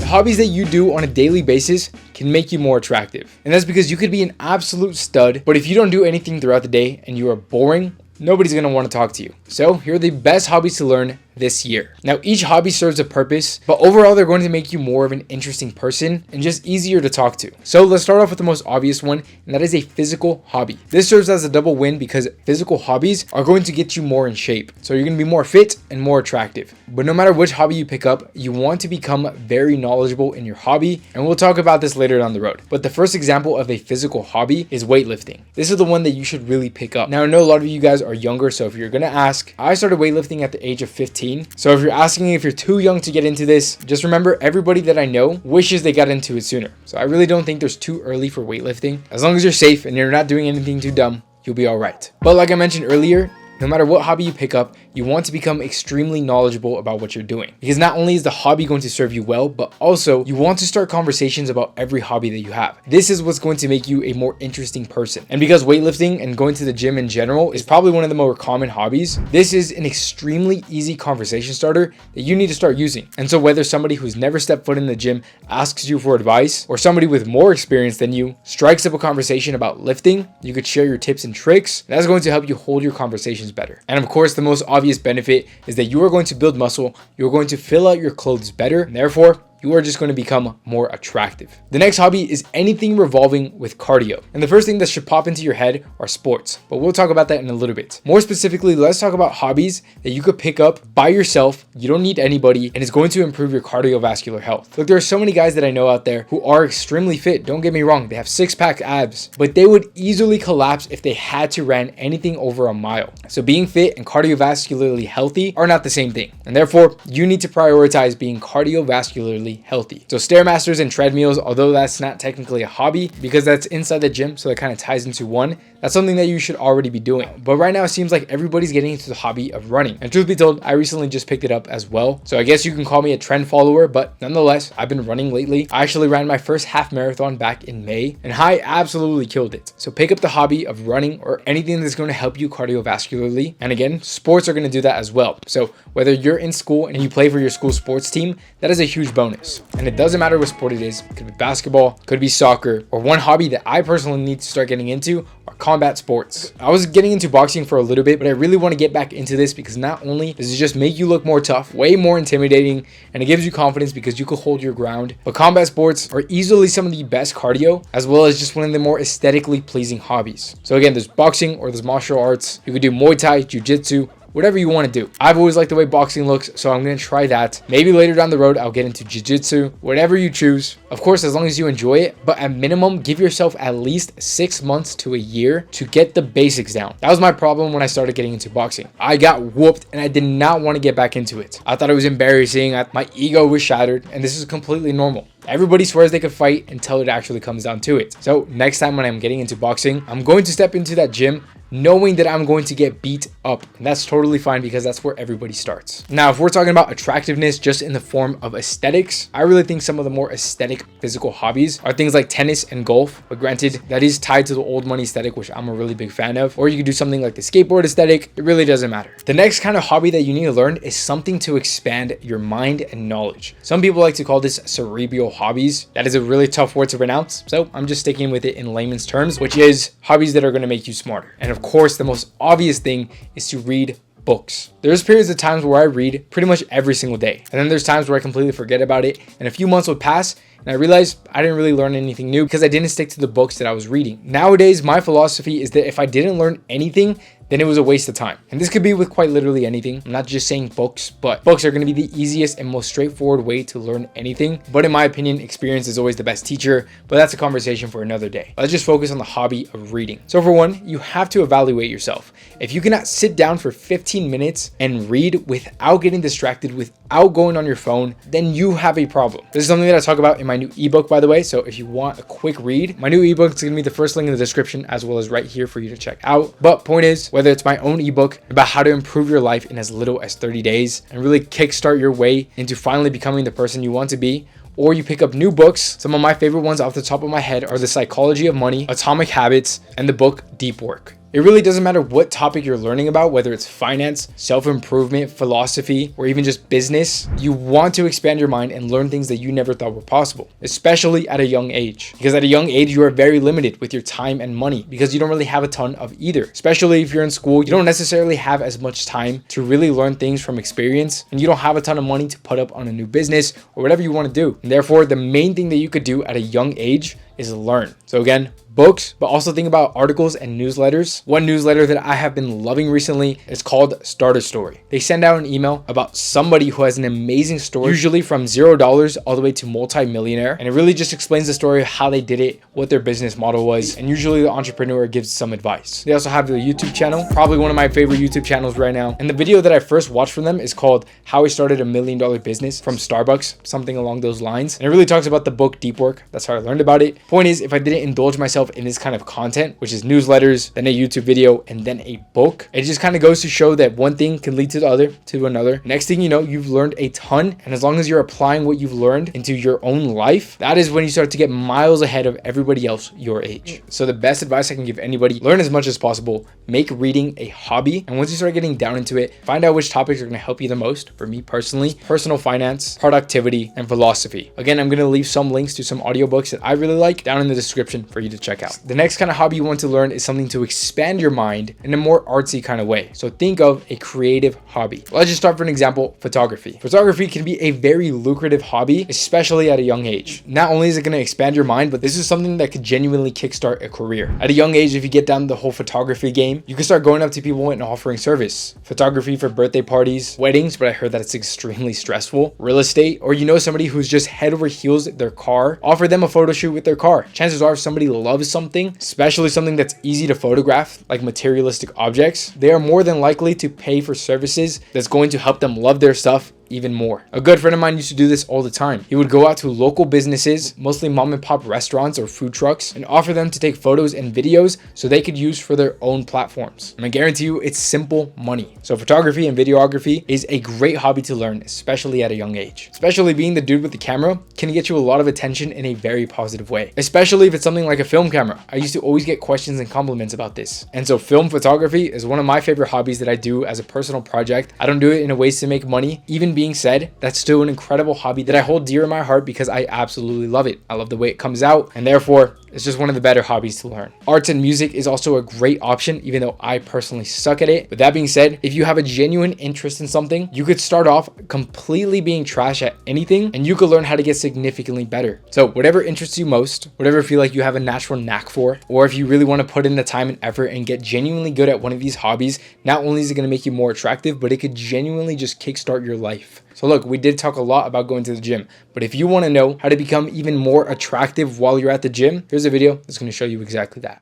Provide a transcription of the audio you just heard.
hobbies that you do on a daily basis can make you more attractive. And that's because you could be an absolute stud, but if you don't do anything throughout the day and you are boring, nobody's going to want to talk to you. So here are the best hobbies to learn this year. Now, each hobby serves a purpose, but overall they're going to make you more of an interesting person and just easier to talk to. So let's start off with the most obvious one, and that is a physical hobby. This serves as a double win because physical hobbies are going to get you more in shape. So you're going to be more fit and more attractive. But no matter which hobby you pick up, you want to become very knowledgeable in your hobby, and we'll talk about this later down the road. But the first example of a physical hobby is weightlifting. This is the one that you should really pick up. Now, I know a lot of you guys are younger, so if you're going to ask, I started weightlifting at the age of 15. So if you're asking if you're too young to get into this, just remember everybody that I know wishes they got into it sooner. So I really don't think there's too early for weightlifting. As long as you're safe and you're not doing anything too dumb, you'll be all right. But like I mentioned earlier, no matter what hobby you pick up, you want to become extremely knowledgeable about what you're doing. Because not only is the hobby going to serve you well, but also you want to start conversations about every hobby that you have. This is what's going to make you a more interesting person. And because weightlifting and going to the gym in general is probably one of the more common hobbies, this is an extremely easy conversation starter that you need to start using. And so whether somebody who's never stepped foot in the gym asks you for advice, or somebody with more experience than you strikes up a conversation about lifting, you could share your tips and tricks. That's going to help you hold your conversations better. And of course, the most obvious benefit is that you are going to build muscle, you're going to fill out your clothes better, and therefore you are just going to become more attractive. The next hobby is anything revolving with cardio. And the first thing that should pop into your head are sports, but we'll talk about that in a little bit. More specifically, let's talk about hobbies that you could pick up by yourself. You don't need anybody, and it's going to improve your cardiovascular health. Look, there are so many guys that I know out there who are extremely fit. Don't get me wrong, they have six-pack abs, but they would easily collapse if they had to run anything over a mile. So being fit and cardiovascularly healthy are not the same thing. And therefore, you need to prioritize being cardiovascularly healthy. So Stairmasters and treadmills, although that's not technically a hobby because that's inside the gym, so that kind of ties into one, that's something that you should already be doing. But right now it seems like everybody's getting into the hobby of running. And truth be told, I recently just picked it up as well. So I guess you can call me a trend follower, but nonetheless, I've been running lately. I actually ran my first half marathon back in May, and I absolutely killed it. So pick up the hobby of running or anything that's going to help you cardiovascularly. And again, sports are going to do that as well. So whether you're in school and you play for your school sports team, that is a huge bonus. And it doesn't matter what sport it is. It could be basketball, could be soccer, or one hobby that I personally need to start getting into are combat sports. I was getting into boxing for a little bit, but I really want to get back into this because not only does it just make you look more tough, way more intimidating, and it gives you confidence because you can hold your ground, but combat sports are easily some of the best cardio, as well as just one of the more aesthetically pleasing hobbies. So again, there's boxing or there's martial arts. You could do Muay Thai, Jiu-Jitsu, whatever you want to do. I've always liked the way boxing looks, so I'm going to try that. Maybe later down the road, I'll get into jiu-jitsu, whatever you choose. Of course, as long as you enjoy it, but at minimum, give yourself at least 6 months to a year to get the basics down. That was my problem when I started getting into boxing. I got whooped and I did not want to get back into it. I thought it was embarrassing. My ego was shattered, and this is completely normal. Everybody swears they could fight until it actually comes down to it. So next time when I'm getting into boxing, I'm going to step into that gym knowing that I'm going to get beat up. And that's totally fine because that's where everybody starts. Now, if we're talking about attractiveness just in the form of aesthetics, I really think some of the more aesthetic physical hobbies are things like tennis and golf. But granted, that is tied to the old money aesthetic, which I'm a really big fan of. Or you could do something like the skateboard aesthetic. It really doesn't matter. The next kind of hobby that you need to learn is something to expand your mind and knowledge. Some people like to call this cerebral hobbies. That is a really tough word to pronounce, so I'm just sticking with it in layman's terms, which is hobbies that are going to make you smarter. And of course, the most obvious thing is to read books. There's periods of times where I read pretty much every single day, and then there's times where I completely forget about it, and a few months would pass and I realized I didn't really learn anything new because I didn't stick to the books that I was reading. Nowadays, my philosophy is that if I didn't learn anything, then it was a waste of time. And this could be with quite literally anything. I'm not just saying books, but books are going to be the easiest and most straightforward way to learn anything. But in my opinion, experience is always the best teacher, but that's a conversation for another day. Let's just focus on the hobby of reading. So for one, you have to evaluate yourself. If you cannot sit down for 15 minutes and read without getting distracted, without going on your phone, then you have a problem. This is something that I talk about in my new ebook, by the way. So if you want a quick read, my new ebook is going to be the first link in the description, as well as right here for you to check out. But point is, whether it's my own ebook about how to improve your life in as little as 30 days and really kickstart your way into finally becoming the person you want to be, or you pick up new books. Some of my favorite ones off the top of my head are The Psychology of Money, Atomic Habits, and the book Deep Work. It really doesn't matter what topic you're learning about, whether it's finance, self-improvement, philosophy, or even just business. You want to expand your mind and learn things that you never thought were possible, especially at a young age. Because at a young age, you are very limited with your time and money because you don't really have a ton of either. Especially if you're in school, you don't necessarily have as much time to really learn things from experience, and you don't have a ton of money to put up on a new business or whatever you want to do. And therefore, the main thing that you could do at a young age is learn. So again, books, but also think about articles and newsletters. One newsletter that I have been loving recently is called Start a Story. They send out an email about somebody who has an amazing story, usually from $0 all the way to multi-millionaire. And it really just explains the story of how they did it, what their business model was, and usually the entrepreneur gives some advice. They also have their YouTube channel, probably one of my favorite YouTube channels right now. And the video that I first watched from them is called How I Started a $1 Million Business from Starbucks, something along those lines. And it really talks about the book Deep Work. That's how I learned about it. Point is, if I didn't indulge myself in this kind of content, which is newsletters, then a YouTube video, and then a book, it just kind of goes to show that one thing can lead to the other, to another. Next thing you know, you've learned a ton. And as long as you're applying what you've learned into your own life, that is when you start to get miles ahead of everybody else your age. So the best advice I can give anybody, learn as much as possible, make reading a hobby. And once you start getting down into it, find out which topics are going to help you the most. For me personally, personal finance, productivity, and philosophy. Again, I'm going to leave some links to some audiobooks that I really like down in the description for you to check out. The next kind of hobby you want to learn is something to expand your mind in a more artsy kind of way. So think of a creative hobby. Let's just start for an example, photography. Photography can be a very lucrative hobby, especially at a young age. Not only is it going to expand your mind, but this is something that could genuinely kickstart a career. At a young age, if you get down the whole photography game, you can start going up to people and offering service. Photography for birthday parties, weddings, but I heard that it's extremely stressful, real estate, or you know somebody who's just head over heels their car, offer them a photo shoot with their car. Chances are if somebody loves something, especially something that's easy to photograph, like materialistic objects, they are more than likely to pay for services that's going to help them love their stuff even more. A good friend of mine used to do this all the time. He would go out to local businesses, mostly mom and pop restaurants or food trucks, and offer them to take photos and videos so they could use for their own platforms. And I guarantee you it's simple money. So photography and videography is a great hobby to learn, especially at a young age. Especially being the dude with the camera can get you a lot of attention in a very positive way, especially if it's something like a film camera. I used to always get questions and compliments about this. And so film photography is one of my favorite hobbies that I do as a personal project. I don't do it in a ways to make money. Even being said, that's still an incredible hobby that I hold dear in my heart because I absolutely love it. I love the way it comes out, and therefore it's just one of the better hobbies to learn. Arts and music is also a great option, even though I personally suck at it. With that being said, if you have a genuine interest in something, you could start off completely being trash at anything, and you could learn how to get significantly better. So whatever interests you most, whatever you feel like you have a natural knack for, or if you really want to put in the time and effort and get genuinely good at one of these hobbies, not only is it going to make you more attractive, but it could genuinely just kickstart your life. So look, we did talk a lot about going to the gym, but if you want to know how to become even more attractive while you're at the gym, here's a video that's going to show you exactly that.